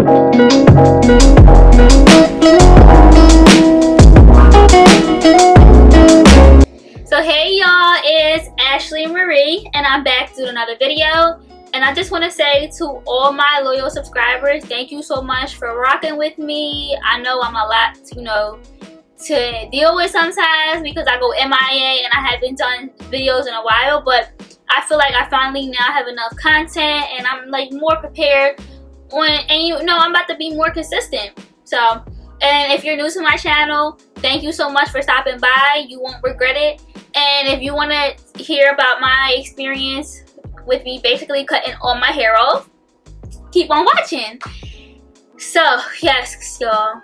So hey y'all, it's Ashley Marie and I'm back to another video. And I just want to say to all my loyal subscribers, thank you so much for rocking with me. I know I'm a lot, to deal with sometimes because I go MIA and I haven't done videos in a while, but I feel like I finally now have enough content and I'm like more prepared and I'm about to be more consistent. So, and if you're new to my channel, thank you so much for stopping by. You won't regret it. And if you want to hear about my experience with me basically cutting all my hair off, keep on watching. So yes, y'all,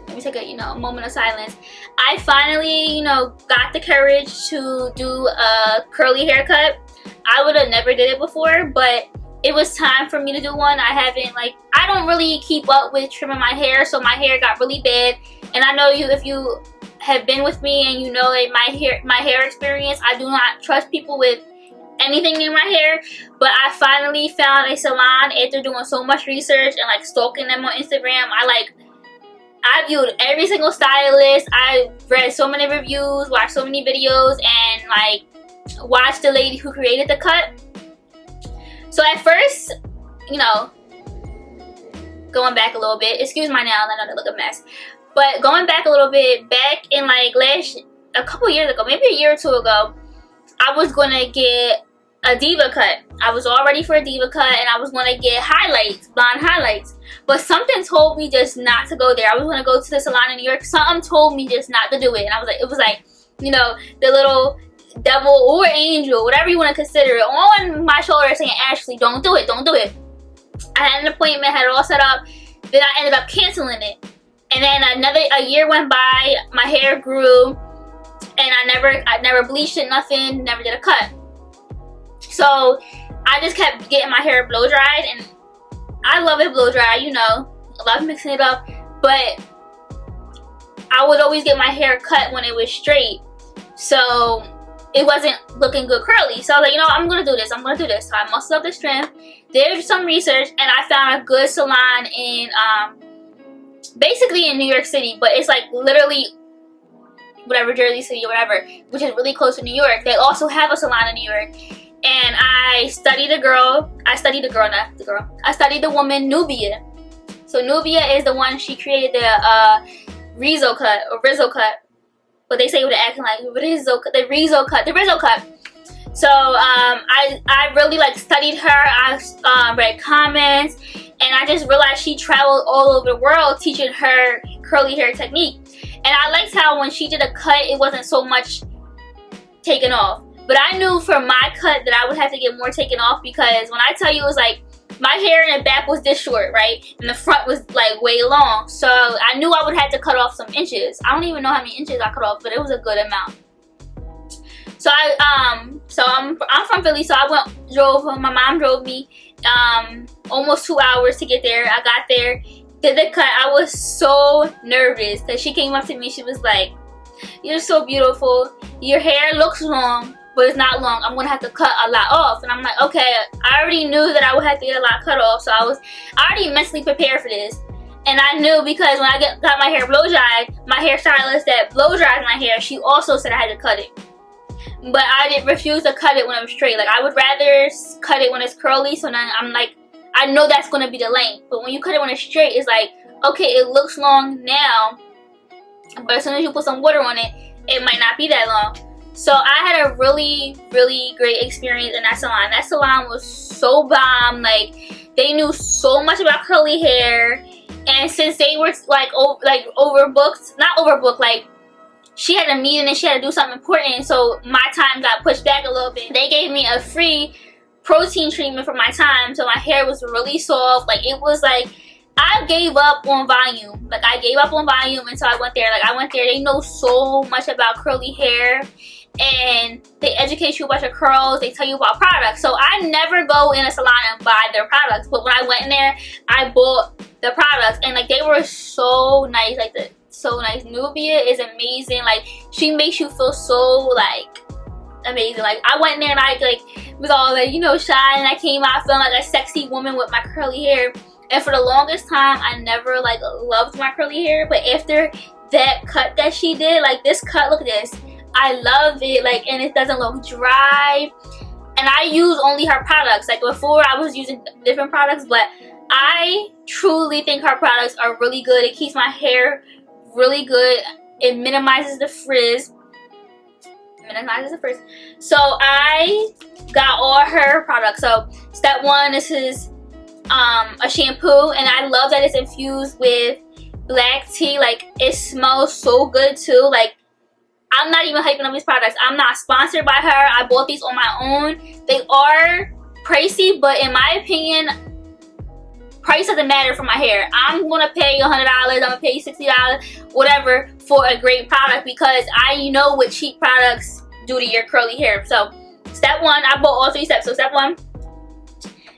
let me take a moment of silence. I finally got the courage to do a curly haircut. I would have never did it before, but it was time for me to do one. I don't really keep up with trimming my hair, so my hair got really bad. And I know if you have been with me and you know that my hair experience, I do not trust people with anything in my hair. But I finally found a salon after doing so much research and stalking them on Instagram. I viewed every single stylist. I read so many reviews, watched so many videos, and watched the lady who created the cut. So at first, going back a little bit, excuse my nails, I know they look a mess, but going back a little bit, back in a couple years ago, maybe a year or two ago, I was gonna get a diva cut. I was all ready for a diva cut and I was gonna get highlights, blonde highlights, but something told me just not to go there. I was gonna go to the salon in New York. Something told me just not to do it, and it was like the little devil or angel, whatever you want to consider it, on my shoulder saying, Ashley, don't do it, don't do it. I had an appointment, had it all set up, then I ended up canceling it. And then a year went by, my hair grew, and I never bleached it, nothing, never did a cut. So I just kept getting my hair blow dried, and I love it blow dry, I love mixing it up, but I would always get my hair cut when it was straight. So it wasn't looking good curly. So I was like, I'm gonna do this. So I muscled up the trim, did some research, and I found a good salon in basically in New York City, but it's literally whatever, Jersey City or whatever, which is really close to New York. They also have a salon in New York. And I studied the woman, Nubia. So Nubia is the one, she created the Rëzo cut. But they say with the accent like the Rëzo cut. So I really studied her. I read comments, and I just realized she traveled all over the world teaching her curly hair technique. And I liked how when she did a cut, it wasn't so much taken off. But I knew for my cut that I would have to get more taken off, because when I tell you, it was my hair in the back was this short, right? And the front was way long. So I knew I would have to cut off some inches. I don't even know how many inches I cut off, but it was a good amount. So I'm from Philly, so my mom drove me almost 2 hours to get there. I got there, did the cut. I was so nervous because she came up to me, she was like, "You're so beautiful. Your hair looks long, but it's not long. I'm gonna have to cut a lot off." And I'm like, okay, I already knew that I would have to get a lot cut off, so I already mentally prepared for this. And I knew because when I got my hair blow dried, my hairstylist that blow dries my hair, she also said I had to cut it. But I didn't refuse to cut it when it was straight. I would rather cut it when it's curly, so then I'm I know that's gonna be the length. But when you cut it when it's straight, it's okay, it looks long now, but as soon as you put some water on it, it might not be that long. So I had a really, really great experience in that salon. That salon was so bomb. They knew so much about curly hair, and since they were overbooked, not overbooked, she had a meeting and she had to do something important, so my time got pushed back a little bit. They gave me a free protein treatment for my time, so my hair was really soft. It was I gave up on volume. I gave up on volume until I went there. They know so much about curly hair, and they educate you about your curls. They tell you about products. So I never go in a salon and buy their products, but when I went in there, I bought the products, and they were so nice. So nice. Nubia is amazing. She makes you feel so amazing. I went in there and I was all shy, and I came out feeling like a sexy woman with my curly hair. And for the longest time, I never like loved my curly hair. But after that cut that she did, like this cut, look at this. I love it, like, and it doesn't look dry. And I use only her products. Like before, I was using different products, but I truly think her products are really good. It keeps my hair really good. It minimizes the frizz. So I got all her products. So step one, this is a shampoo, and I love that it's infused with black tea. Like it smells so good too. Like I'm not even hyping up these products. I'm not sponsored by her. I bought these on my own. They are pricey, but in my opinion, price doesn't matter for my hair. I'm gonna pay $100, I'm gonna pay $60, whatever, for a great product, because I know what cheap products do to your curly hair. So step one, I bought all 3 steps. So step one.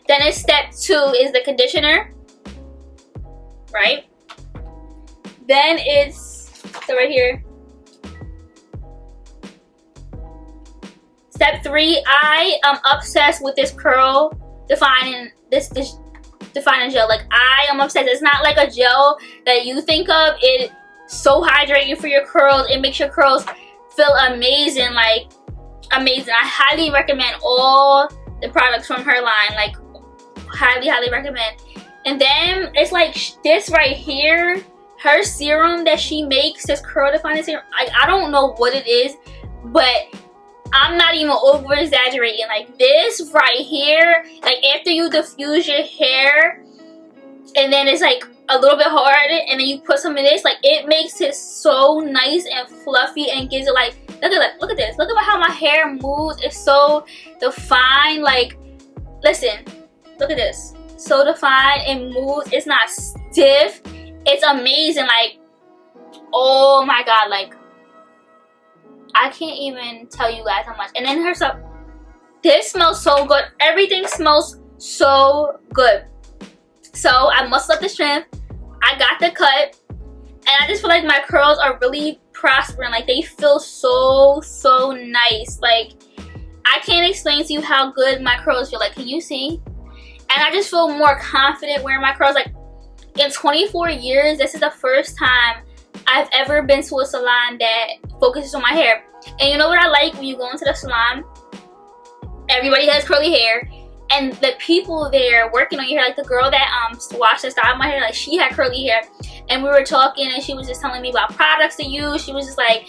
Then it's step 2 is the conditioner, right? Then it's, so right here. Step 3, I am obsessed with this curl defining, this defining gel. Like I am obsessed. It's not like a gel that you think of. It's so hydrating for your curls. It makes your curls feel amazing, like amazing. I highly recommend all the products from her line. Like highly recommend. And then it's like this right here, her serum that she makes, this curl defining serum. I don't know what it is, but I'm not even over exaggerating. Like this right here, like after you diffuse your hair and then it's like a little bit hard and then you put some of this, like it makes it so nice and fluffy and gives it like, look at this, look at how my hair moves. It's so defined. Like listen, look at this, so defined and moves. It's not stiff. It's amazing. Like oh my god, like I can't even tell you guys how much. And then her stuff, this smells so good. Everything smells so good. So I muscled up the strength. I got the cut. And I just feel like my curls are really prospering. Like they feel so nice. Like I can't explain to you how good my curls feel. Like can you see? And I just feel more confident wearing my curls. Like in 24 years, this is the first time I've ever been to a salon that focuses on my hair. And you know what I like when you go into the salon? Everybody has curly hair, and the people there working on your hair, like the girl that washed and styled my hair, like she had curly hair, and we were talking, and she was just telling me about products to use. She was just like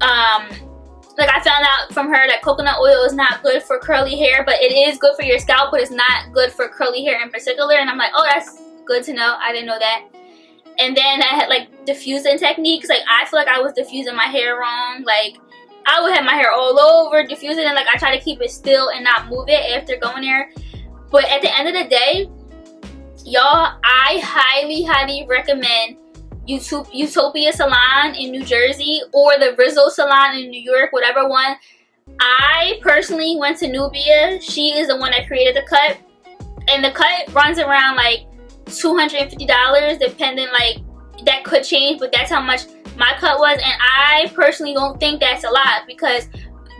I found out from her that coconut oil is not good for curly hair, but it is good for your scalp, but it's not good for curly hair in particular. And I'm like, oh, that's good to know. I didn't know that. And then I had like diffusing techniques. Like I feel like I was diffusing my hair wrong. Like I would have my hair all over diffusing, and like I try to keep it still and not move it after going there. But at the end of the day, y'all, I highly recommend Utopia Salon in New Jersey or the Rëzo Salon in New York, whatever one. I personally went to Nubia. She is the one that created the cut, and the cut runs around like $250, depending, like that could change, but that's how much my cut was. And I personally don't think that's a lot, because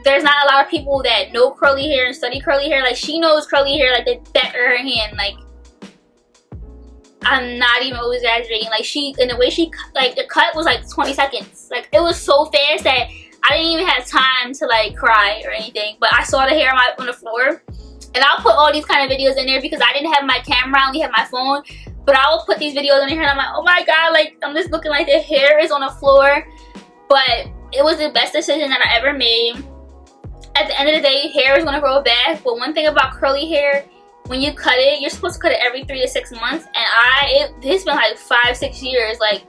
there's not a lot of people that know curly hair and study curly hair. Like she knows curly hair like the back of her hand. Like I'm not even over exaggerating. Like she, and the way she, like the cut was like 20 seconds. Like it was so fast that I didn't even have time to like cry or anything. But I saw the hair on the floor. And I'll put all these kind of videos in there because I didn't have my camera, I only had my phone. But I will put these videos in here and I'm like, oh my god, like I'm just looking like the hair is on the floor. But it was the best decision that I ever made. At the end of the day, hair is gonna grow back. But one thing about curly hair, when you cut it, you're supposed to cut it every 3 to 6 months. And it's been like 5-6 years, like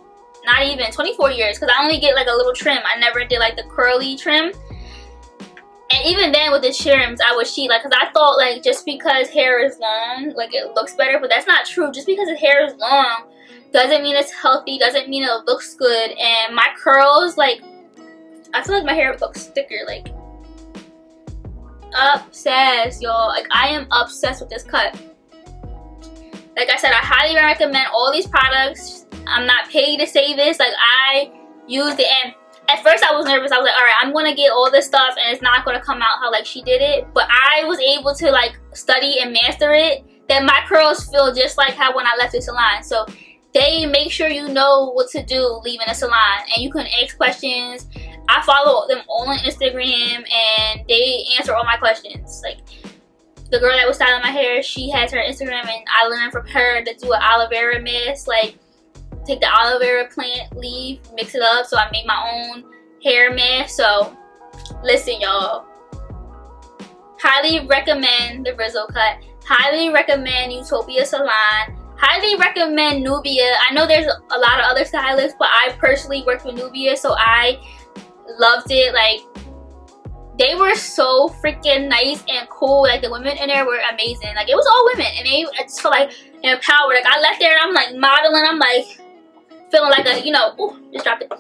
not even 24 years, because I only get like a little trim. I never did like the curly trim. And even then with the trims, I would cheat, like, because I thought like just because hair is long, like it looks better, but that's not true. Just because the hair is long doesn't mean it's healthy, doesn't mean it looks good. And my curls, like, I feel like my hair looks thicker, like, obsessed, y'all. Like, I am obsessed with this cut. Like I said, I highly recommend all these products. I'm not paid to say this. Like, I used it, and at first I was nervous. I was like, alright, I'm gonna get all this stuff and it's not gonna come out how like she did it. But I was able to like study and master it that my curls feel just like how when I left the salon. So they make sure you know what to do leaving a salon, and you can ask questions. I follow them all on Instagram, and they answer all my questions. Like the girl that was styling my hair, she has her Instagram, and I learned from her to do an aloe vera mist. Like take the aloe vera plant leaf, mix it up. So I made my own hair mask. So listen, y'all, highly recommend the Rëzo cut. Highly recommend Utopia Salon. Highly recommend Nubia. I know there's a lot of other stylists, but I personally worked with Nubia, so I loved it. Like they were so freaking nice and cool. Like the women in there were amazing. Like it was all women, and I just felt like empowered. Like I left there and I'm like modeling. I'm like feeling like a, you know, ooh, just dropped it.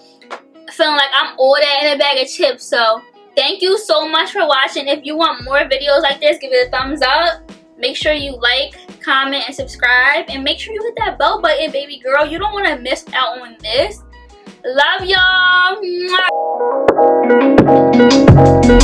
Feeling like I'm all that in a bag of chips. So thank you so much for watching. If you want more videos like this, give it a thumbs up. Make sure you like, comment, and subscribe. And make sure you hit that bell button, baby girl. You don't want to miss out on this. Love y'all.